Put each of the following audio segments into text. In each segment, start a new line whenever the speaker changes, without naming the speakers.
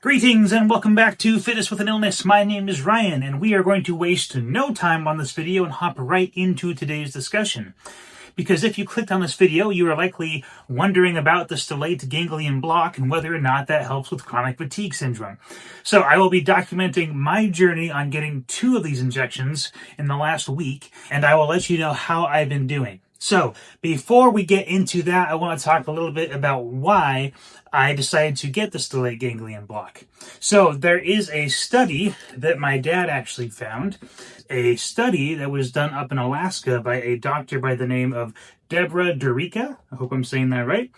Greetings and welcome back to Fitness with an Illness. My name is Ryan and we are going to waste no time on this video and hop right into today's discussion. Because if you clicked on this video, you are likely wondering about the stellate ganglion block and whether or not that helps with chronic fatigue syndrome. So I will be documenting my journey on getting 2 of these injections in the last week, and I will let you know how I've been doing. So before we get into that, I want to talk a little bit about why I decided to get the stellate ganglion block. So there is a study that my dad actually found, a study that was done up in Alaska by a doctor by the name of Deborah Durica. I hope I'm saying that right.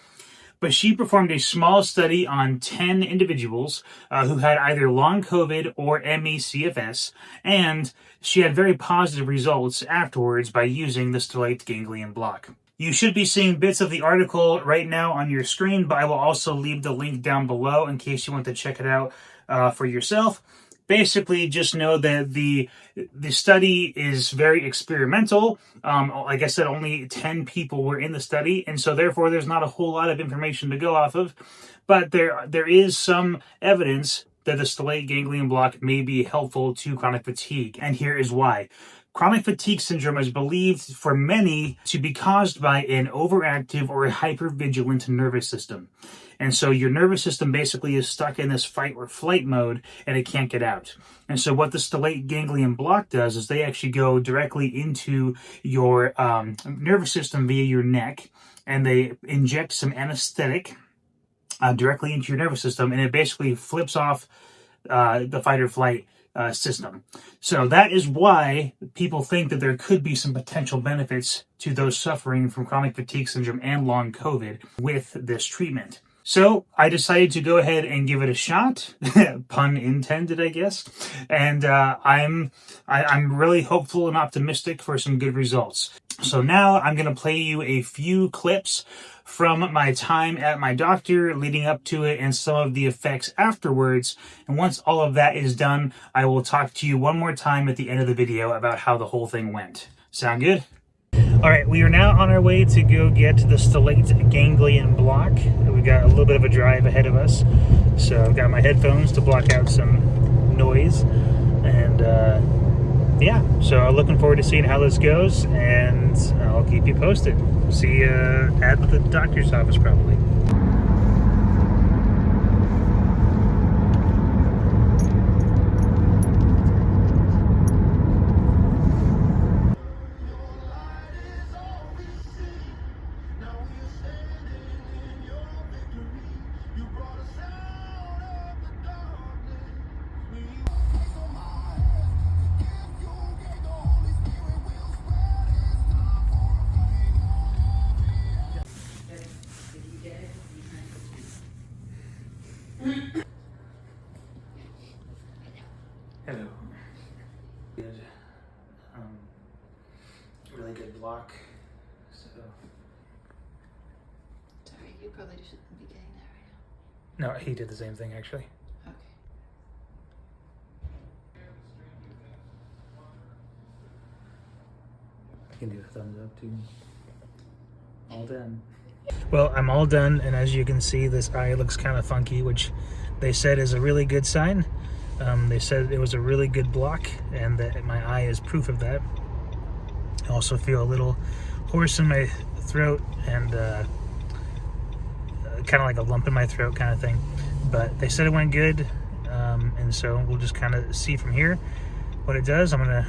But she performed a small study on 10 individuals who had either long COVID or ME/CFS, and she had very positive results afterwards by using the stellate ganglion block. You should be seeing bits of the article right now on your screen, but I will also leave the link down below in case you want to check it out for yourself. Basically, just know that the study is very experimental. Like I said, only 10 people were in the study, and so therefore there's not a whole lot of information to go off of. But there is some evidence that the stellate ganglion block may be helpful to chronic fatigue, and here is why. Chronic fatigue syndrome is believed for many to be caused by an overactive or a hypervigilant nervous system. And so your nervous system basically is stuck in this fight or flight mode and it can't get out. And so what the stellate ganglion block does is they actually go directly into your nervous system via your neck, and they inject some anesthetic directly into your nervous system, and it basically flips off the fight or flight system. So that is why people think that there could be some potential benefits to those suffering from chronic fatigue syndrome and long COVID with this treatment. So I decided to go ahead and give it a shot, pun intended, I guess. And I'm really hopeful and optimistic for some good results. So now I'm going to play you a few clips from my time at my doctor leading up to it and some of the effects afterwards. And once all of that is done, I will talk to you one more time at the end of the video about how the whole thing went. Sound good? All right, we are now on our way to go get the stellate ganglion block. We got a little bit of a drive ahead of us, so I've got my headphones to block out some noise, and yeah, so looking forward to seeing how this goes, and I'll keep you posted. See you at the doctor's office probably. Hello. Good. Really good block. So.
Sorry, you probably shouldn't be getting that right
No, he did the same thing actually.
now.
I can do a thumbs up too. All done. Well, I'm all done, and as you can see, this eye looks kind of funky, which they said is a really good sign. They said it was a really good block, and that my eye is proof of that. I also feel a little hoarse in my throat, and kind of like a lump in my throat kind of thing. But they said it went good, and so we'll just kind of see from here what it does. I'm gonna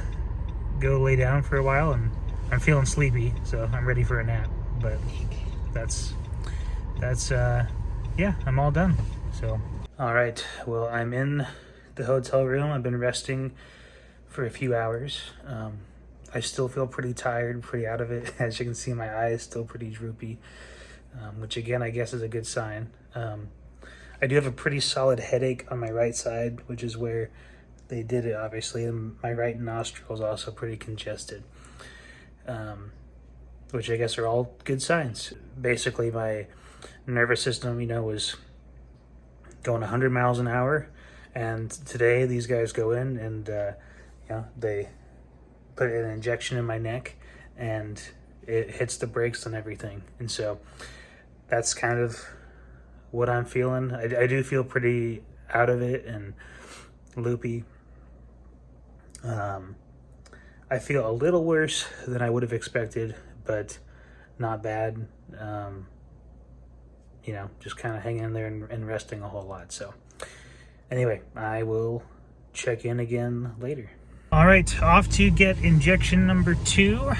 go lay down for a while, and I'm feeling sleepy, so I'm ready for a nap. But that's yeah, I'm all done. So all right, well, I'm in the hotel room. I've been resting for a few hours. I still feel pretty tired, pretty out of it. As you can see, my eye is still pretty droopy, which again, I guess is a good sign. I do have a pretty solid headache on my right side, which is where they did it, obviously, and my right nostril is also pretty congested, which I guess are all good signs. Basically, my nervous system, was going 100 miles an hour, and today these guys go in and they put an injection in my neck, and it hits the brakes on everything. And so that's kind of what I'm feeling. I do feel pretty out of it and loopy. I feel a little worse than I would have expected, but not bad. You know, just kind of hanging in there and resting a whole lot. So anyway, I will check in again later. All right, off to get injection number 2.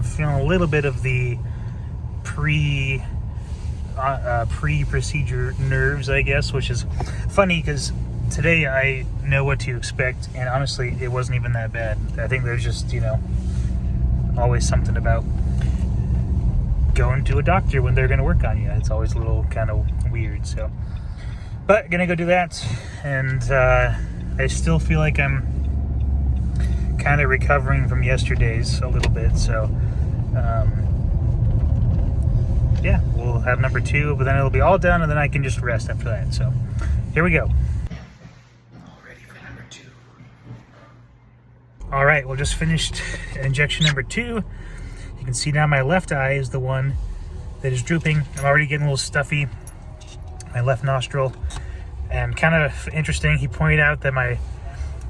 Feeling a little bit of the pre-procedure nerves, I guess, which is funny because today I know what to expect, and honestly, it wasn't even that bad. I think there's just, you know, always something about going to a doctor when they're going to work on you. It's always a little kind of weird. So, but gonna go do that, and I still feel like I'm kind of recovering from yesterday's a little bit. So, yeah, we'll have number 2, but then it'll be all done, and then I can just rest after that. So, here we go. All ready for number 2. All right, well, just finished injection number 2. You can see now my left eye is the one that is drooping. I'm already getting a little stuffy, my left nostril. And kind of interesting, he pointed out that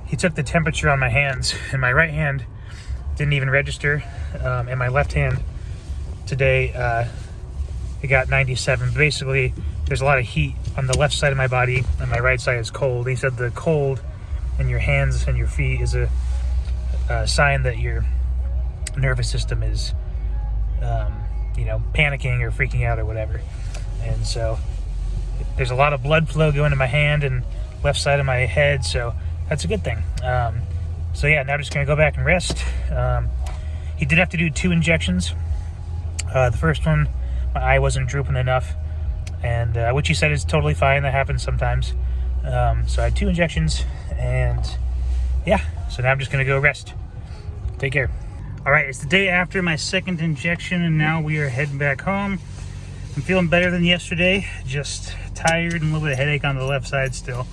he took the temperature on my hands, and my right hand didn't even register. And my left hand today, it got 97. Basically, there's a lot of heat on the left side of my body, and my right side is cold. He said the cold in your hands and your feet is a sign that your nervous system is you know, panicking or freaking out or whatever. And so there's a lot of blood flow going to my hand and left side of my head, so that's a good thing. So yeah, now just gonna go back and rest. He did have to do 2 injections. The first one, my eye wasn't drooping enough, and which he said is totally fine. That happens sometimes. So I had 2 injections, and yeah, so now I'm just gonna go rest. Take care. All right, it's the day after my 2nd injection, and now we are heading back home. I'm feeling better than yesterday, just tired and a little bit of headache on the left side still.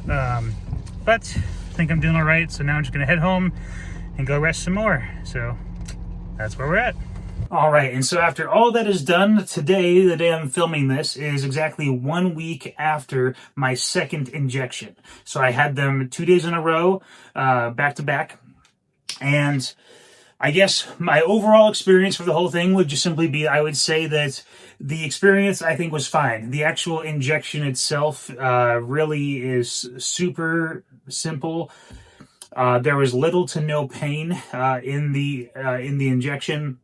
But I think I'm doing all right, so now I'm just gonna head home and go rest some more. So that's where we're at. All right, and so after all that is done, today, the day I'm filming this, is exactly 1 week after my 2nd injection. So I had them 2 days in a row, back to back, and I guess my overall experience for the whole thing would just simply be, I would say that the experience, I think, was fine. The actual injection itself really is super simple. There was little to no pain in the injection.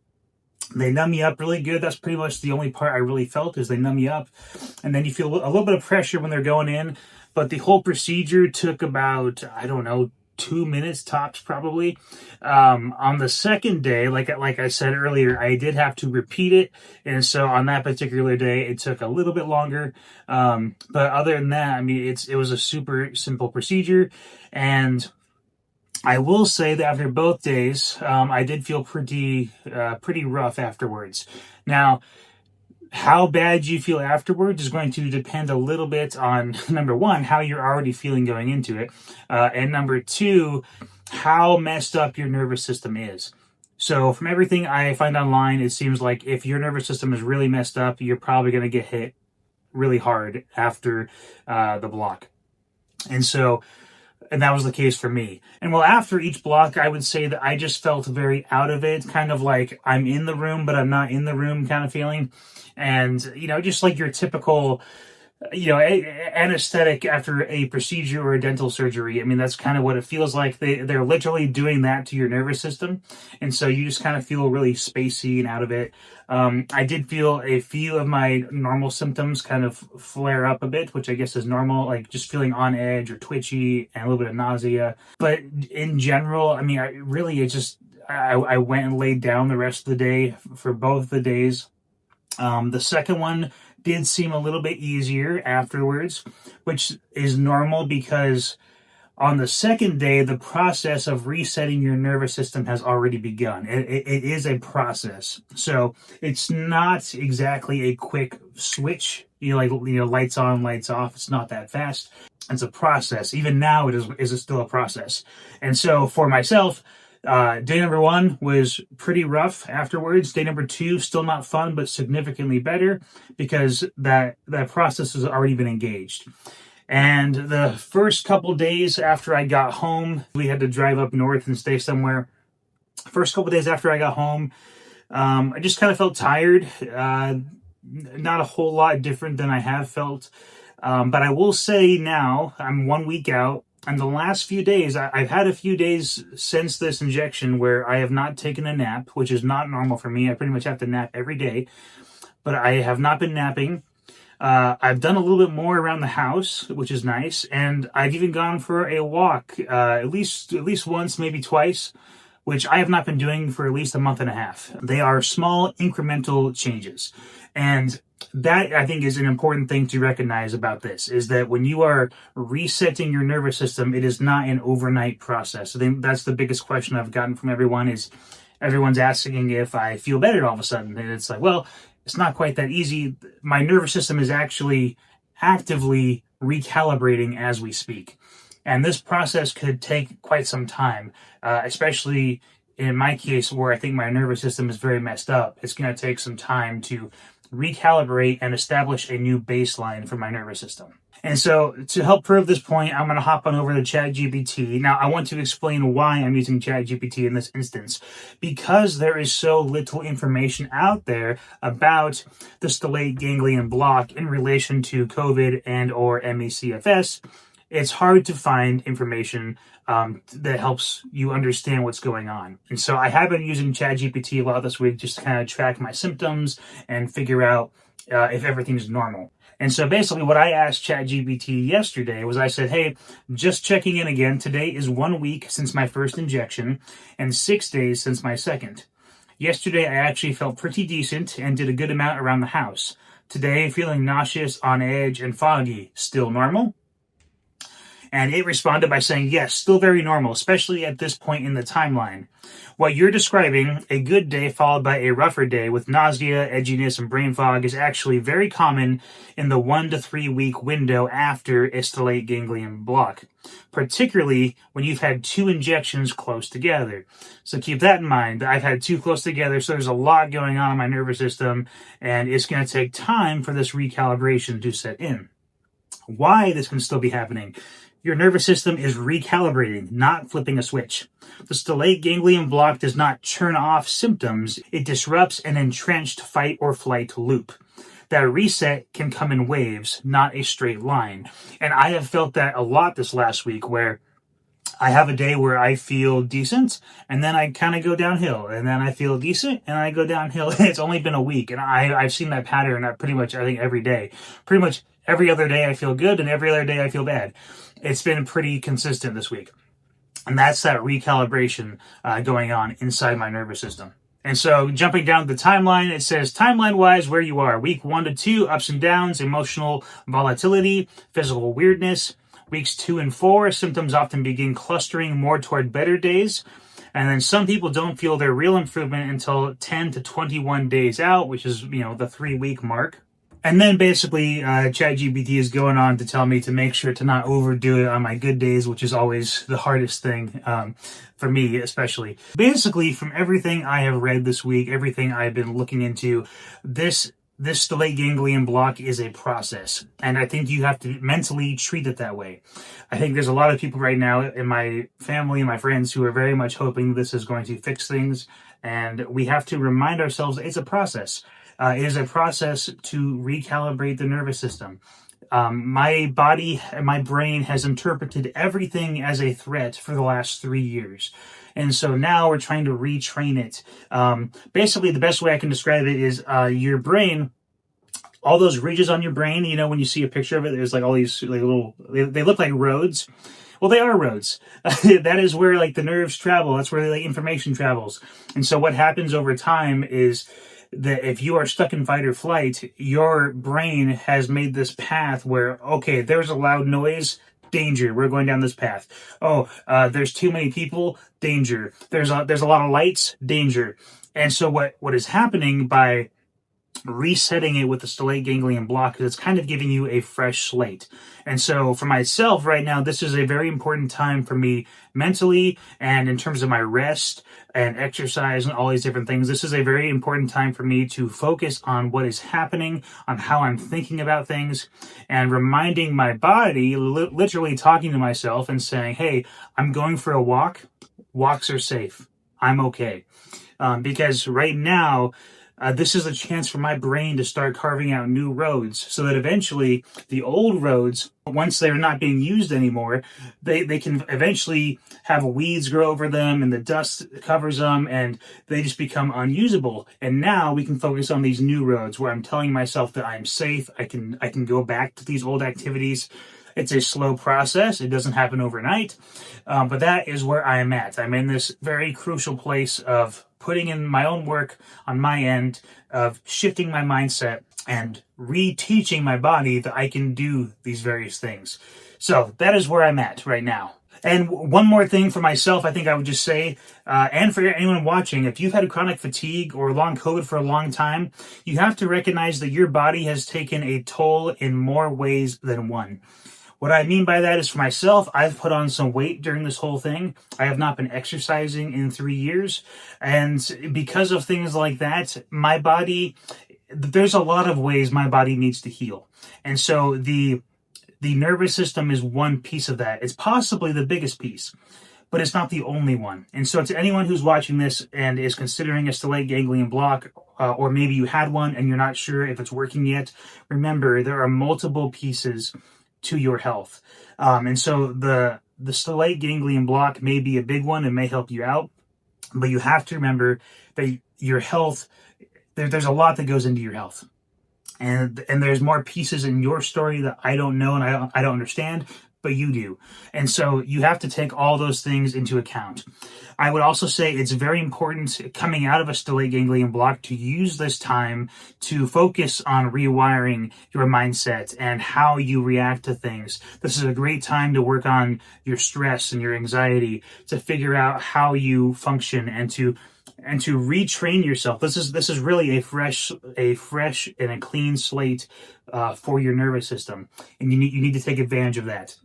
They numb you up really good. That's pretty much the only part I really felt, is they numb you up. And then you feel a little bit of pressure when they're going in. But the whole procedure took about, I don't know, 2 minutes tops probably. On the 2nd day, like I said earlier, I did have to repeat it, and so on that particular day it took a little bit longer, but other than that, I mean, it was a super simple procedure. And I will say that after both days, I did feel pretty rough afterwards. Now, how bad you feel afterwards is going to depend a little bit on, number 1, how you're already feeling going into it, and number 2, how messed up your nervous system is. So from everything I find online, it seems like if your nervous system is really messed up, you're probably going to get hit really hard after the block. And that was the case for me. And well, after each block, I would say that I just felt very out of it, kind of like I'm in the room, but I'm not in the room kind of feeling. And, you know, just like your typical, you know, anesthetic after a procedure or a dental surgery. I mean, that's kind of what it feels like. They're literally doing that to your nervous system. And so you just kind of feel really spacey and out of it. I did feel a few of my normal symptoms kind of flare up a bit, which I guess is normal, like just feeling on edge or twitchy and a little bit of nausea. But in general, I mean, I went and laid down the rest of the day for both the days. The second one did seem a little bit easier afterwards, which is normal because on the 2nd day, the process of resetting your nervous system has already begun. It is a process. So it's not exactly a quick switch, lights on, lights off. It's not that fast. It's a process. Even now, it is still a process. And so for myself, day number 1 was pretty rough afterwards. Day number 2, still not fun, but significantly better because that process has already been engaged. And the first couple days after I got home, we had to drive up north and stay somewhere. First couple days after I got home, I just kind of felt tired. Not a whole lot different than I have felt. But I will say now, I'm 1 week out, and the last few days, I've had a few days since this injection where I have not taken a nap, which is not normal for me. I pretty much have to nap every day, but I have not been napping. I've done a little bit more around the house, which is nice, and I've even gone for a walk, at least once, maybe twice, which I have not been doing for at least a month and a half. They are small, incremental changes, and that, I think, is an important thing to recognize about this, is that when you are resetting your nervous system, it is not an overnight process. I think that's the biggest question I've gotten from everyone, is everyone's asking if I feel better all of a sudden, and it's like, well, it's not quite that easy. My nervous system is actually actively recalibrating as we speak. And this process could take quite some time, especially in my case where I think my nervous system is very messed up. It's going to take some time to recalibrate and establish a new baseline for my nervous system. And so to help prove this point, I'm going to hop on over to ChatGPT. Now, I want to explain why I'm using ChatGPT in this instance. Because there is so little information out there about the stellate ganglion block in relation to COVID and or ME/CFS, it's hard to find information that helps you understand what's going on. And so I have been using ChatGPT a lot this week just to kind of track my symptoms and figure out if everything's normal. And so basically what I asked ChatGPT yesterday was, I said, hey, just checking in again. Today is 1 week since my first injection and 6 days since my second. Yesterday, I actually felt pretty decent and did a good amount around the house. Today, feeling nauseous, on edge, and foggy. Still normal? And it responded by saying, yes, still very normal, especially at this point in the timeline. What you're describing, a good day followed by a rougher day with nausea, edginess, and brain fog, is actually very common in the 1 to 3 week window after a stellate ganglion block, particularly when you've had 2 injections close together. So keep that in mind. I've had 2 close together, so there's a lot going on in my nervous system, and it's going to take time for this recalibration to set in. Why this can still be happening? Your nervous system is recalibrating, not flipping a switch. The stellate ganglion block does not turn off symptoms. It disrupts an entrenched fight or flight loop. That reset can come in waves, not a straight line. And I have felt that a lot this last week, where I have a day where I feel decent, and then I kind of go downhill, and then I feel decent, and I go downhill. It's only been a week, and I've seen that pattern pretty much, I think, every day. Pretty much every other day I feel good, and every other day I feel bad. It's been pretty consistent this week. And that's that recalibration going on inside my nervous system. And so jumping down the timeline, it says timeline-wise where you are. Week 1 to 2, ups and downs, emotional volatility, physical weirdness. Weeks 2 and 4, symptoms often begin clustering more toward better days. And then some people don't feel their real improvement until 10 to 21 days out, which is, the 3-week mark. And then basically, ChatGPT is going on to tell me to make sure to not overdo it on my good days, which is always the hardest thing for me, especially. Basically, from everything I have read this week, everything I've been looking into, this stellate ganglion block is a process. And I think you have to mentally treat it that way. I think there's a lot of people right now in my family and my friends who are very much hoping this is going to fix things. And we have to remind ourselves that it's a process. It is a process to recalibrate the nervous system. My body and my brain has interpreted everything as a threat for the last 3 years. And so now we're trying to retrain it. Basically, the best way I can describe it is your brain, all those ridges on your brain, when you see a picture of it, there's like all these little, they look like roads. Well, they are roads. That is where the nerves travel. That's where the information travels. And so what happens over time is that if you are stuck in fight or flight, your brain has made this path where, okay, there's a loud noise, danger, we're going down this path. Oh, there's too many people, danger. There's a lot of lights, danger. And so what is happening by resetting it with the stellate ganglion block, because it's kind of giving you a fresh slate. And so for myself right now, this is a very important time for me mentally, and in terms of my rest and exercise and all these different things. This is a very important time for me to focus on what is happening, on how I'm thinking about things, and reminding my body, literally talking to myself and saying, hey, I'm going for a walk. Walks are safe. I'm okay. Because right now, this is a chance for my brain to start carving out new roads, so that eventually the old roads, once they're not being used anymore, they can eventually have weeds grow over them and the dust covers them and they just become unusable. And now we can focus on these new roads where I'm telling myself that I'm safe. I can go back to these old activities. It's a slow process. It doesn't happen overnight. But that is where I am at. I'm in this very crucial place of putting in my own work on my end, of shifting my mindset and reteaching my body that I can do these various things. So that is where I'm at right now. And one more thing for myself, I think I would just say, and for anyone watching, if you've had chronic fatigue or long COVID for a long time, you have to recognize that your body has taken a toll in more ways than one. What I mean by that is, for myself, I've put on some weight during this whole thing. I have not been exercising in 3 years. And because of things like that, my body, there's a lot of ways my body needs to heal. And so the nervous system is one piece of that. It's possibly the biggest piece, but it's not the only one. And so to anyone who's watching this and is considering a stellate ganglion block, or maybe you had one and you're not sure if it's working yet, remember there are multiple pieces to your health. And so the stellate ganglion block may be a big one and may help you out, but you have to remember that your health, there's a lot that goes into your health. And there's more pieces in your story that I don't know and I don't understand, but you do. And so you have to take all those things into account. I would also say it's very important, coming out of a stellate ganglion block, to use this time to focus on rewiring your mindset and how you react to things. This is a great time to work on your stress and your anxiety, to figure out how you function and to retrain yourself. This is really a fresh and a clean slate for your nervous system, and you need to take advantage of that.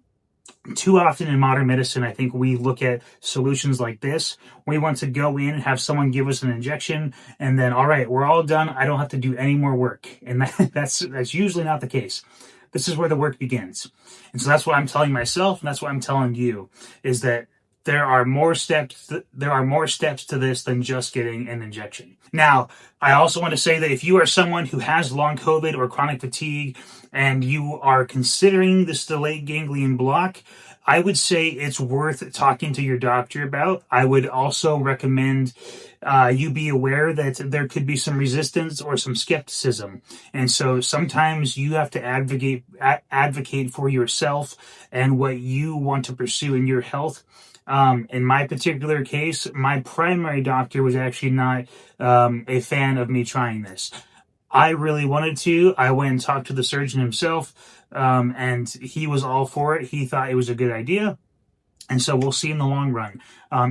Too often in modern medicine, I think we look at solutions like this. We want to go in and have someone give us an injection, and then, all right, we're all done. I don't have to do any more work. And that's usually not the case. This is where the work begins. And so that's what I'm telling myself, and that's what I'm telling you, is that there are more steps to this than just getting an injection. Now, I also want to say that if you are someone who has long COVID or chronic fatigue and you are considering the stellate ganglion block, I would say it's worth talking to your doctor about. I would also recommend you be aware that there could be some resistance or some skepticism. And so sometimes you have to advocate for yourself and what you want to pursue in your health. In my particular case, my primary doctor was actually not a fan of me trying this. I really wanted to. I went and talked to the surgeon himself, and he was all for it. He thought it was a good idea. And so we'll see in the long run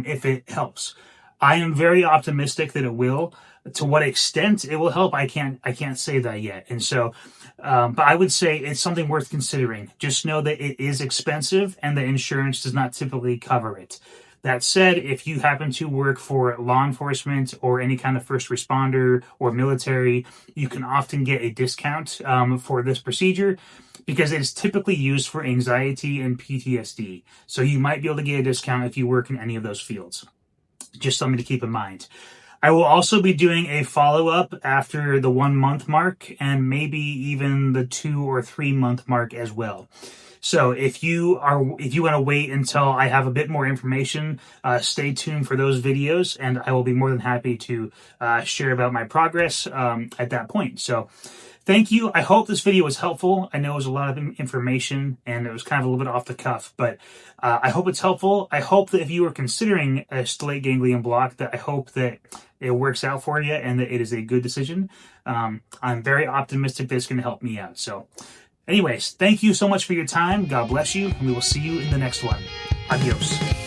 if it helps. I am very optimistic that it will. To what extent it will help, I can't say that yet. And so, but I would say it's something worth considering. Just know that it is expensive and the insurance does not typically cover it. That said, if you happen to work for law enforcement or any kind of first responder or military, you can often get a discount for this procedure, because it is typically used for anxiety and PTSD. So you might be able to get a discount if you work in any of those fields. Just something to keep in mind. I will also be doing a follow-up after the 1 month mark, and maybe even the 2 or 3 month mark as well. So if you want to wait until I have a bit more information, stay tuned for those videos, and I will be more than happy to share about my progress at that point. So thank you. I hope this video was helpful. I know it was a lot of information and it was kind of a little bit off the cuff, but I hope it's helpful. I hope that if you are considering a stellate ganglion block, that I hope that it works out for you and that it is a good decision. I'm very optimistic that it's going to help me out. So anyways, thank you so much for your time. God bless you, and we will see you in the next one. Adios.